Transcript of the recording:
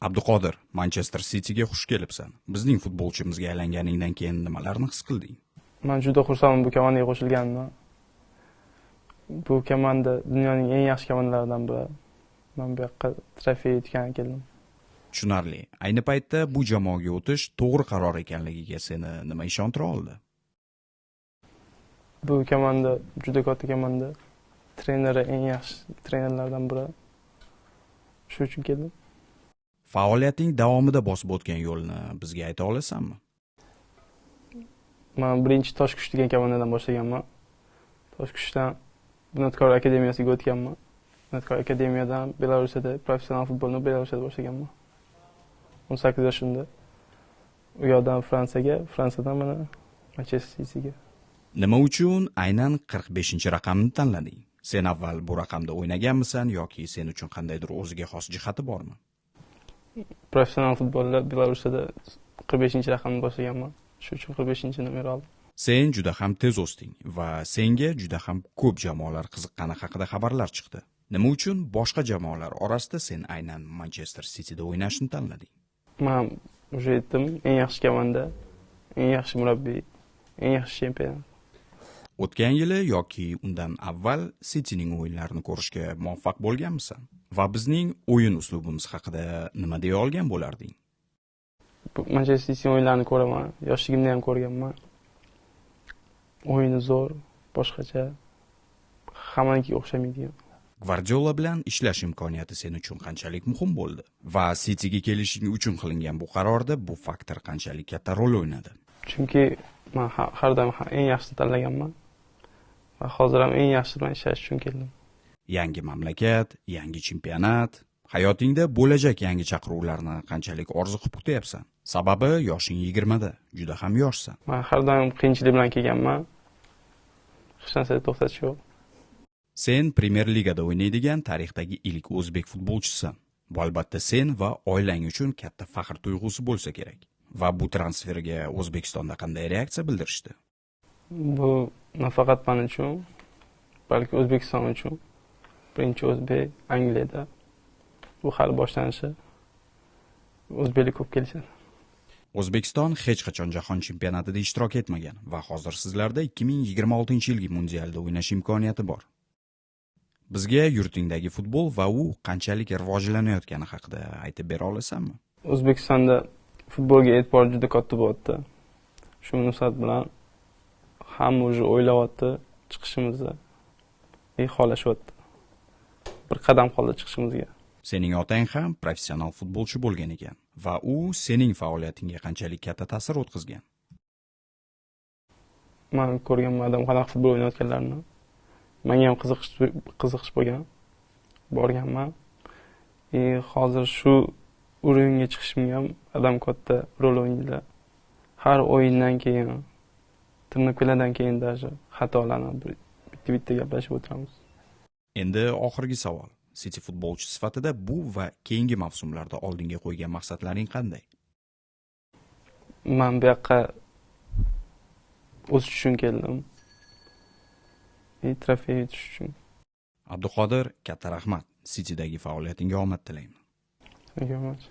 Abduqodir, Manchester City'ga xush kelibsan. Bizning futbolchimizga aylanganingdan keyin nimalarni his qilding? Men juda xursandman bu komandaga qo'shilganimdan. Bu komanda dunyoning eng yaxshi komandalaridan biri. Men bu yoqqa trofey yutgan keldim. Tushunarli. Ayni paytda bu jamoaga o'tish to'g'ri qaror ekanligiga seni nima ishontira oldi? Bu komanda juda katta komanda. Treneri eng yaxshi trenerlardan biri. Shu uchun keldim. Faoliyating davomida bosib o'tgan yo'lni bizga ayta olasanmi? Men birinchi Toshkush degan komandadan boshlaganman. Toshkushdan Bunyodkor akademiyasiga o'tganman. Bunyodkor akademiyadan Belarusda professional futbolni Belarusda boshlaganman. 18 yoshimda. U yoqdan Fransiyadan mana Manchester City'ga. Nima uchun aynan 45-raqamni tanlading? Sen avval bu raqamda o'ynaganmisan yoki sen uchun qandaydir o'ziga xos jihati bormi? Professional futbolda Belarusda 45-raqamni boshlaganman. Shu uchun 45-nomer oldim. Sen juda ham tez o'sding va senga juda ham ko'p jamoalar qiziqqani haqida xabarlar chiqdi. Nima uchun boshqa jamoalar orasida sen aynan Manchester City'da o'ynashni tanlading? Men o'sha aytdim, eng yaxshi komanda, eng yaxshi murabbiy, eng yaxshi chempion. O'tgan yili yoki undan avval City'ning o'yinlarini ko'rishga muvaffaq bo'lganmisan? Va bizning o'yin uslubimiz haqida nima deya olgan bo'larding? Manchester City o'yinlarini ko'raman, yoshligimda ham ko'rganman. O'yini zo'r, boshqacha, hammanikiga o'xshamaydigan. Guardiola bilan ishlash imkoniyati sen uchun qanchalik muhim bo'ldi? Va City'ga kelishing uchun qilingan bu qarorda bu faktor qanchalik katta rol o'ynadi? Chunki men har doim eng yaxshisini tanlaganman. Va hozir ham eng yaxshi bilan ishlash uchun keldim. Yangi mamlakat, yangi chempionat, hayotingda bo'lajak yangi chaqiruvlarni qanchalik orziqib kutyapsan? Sababi yoshing 20 da, juda ham yoshsan. Men har doim qiyinchilik bilan kelganman. Hech narsada to'xtash yo'q. Sen Premier Ligada o'ynaydigan tarixdagi ilk o'zbek futbolchisisan. Bu albatta sen va oilang uchun katta faxr tuyg'usi bo'lsa kerak. Va bu transferga O'zbekistonda qanday reaksiya bildirishdi? Bu nafaqat men uchun, balki O'zbekiston uchun. Birinchi o'zbek Angliyada. Bu hali boshlanishi. O'zbeklar ko'p kelishadi. O'zbekiston hech qachon jahon chempionatida ishtirok etmagan va hozir sizlarda 2026-yilgi mundialda o'ynash imkoniyati bor. Bizga yurtingdagi futbol va u qanchalik rivojlanayotgani haqida aytib bera olasanmi? O'zbekistonda futbolga e'tibor juda katta bo'lyapti. Shu munosabat bilan hamma o'zi o'ylayapti chiqishimizni. Xohlashyapti. Bir qadam qoldi chiqishimizga. Sening otang ham professional futbolchi bo'lgan ekan va u sening faoliyatingga qanchalik katta ta'sir o'tkazgan? Men ko'rganman odam qanaqa futbol o'ynayotganlarini. Menga ham qiziqish bo'lgan. Borganman. Hozir shu o'ringa chiqishimga ham odam katta rol o'ynaydi. Har o'yindan keyin, turnirlardan keyin даже xatolarni bitta gaplashib o'tiramiz. Endi oxirgi savol. City futbolchi sifatida bu va keyingi mavsumlarda oldinga qo'ygan maqsadlaring qanday? Men bu yoqqa o'sish uchun keldim. Trofey yutish uchun. Abduqodir, katta rahmat. City'dagi faoliyatingga omad tilayman. Thank you very much.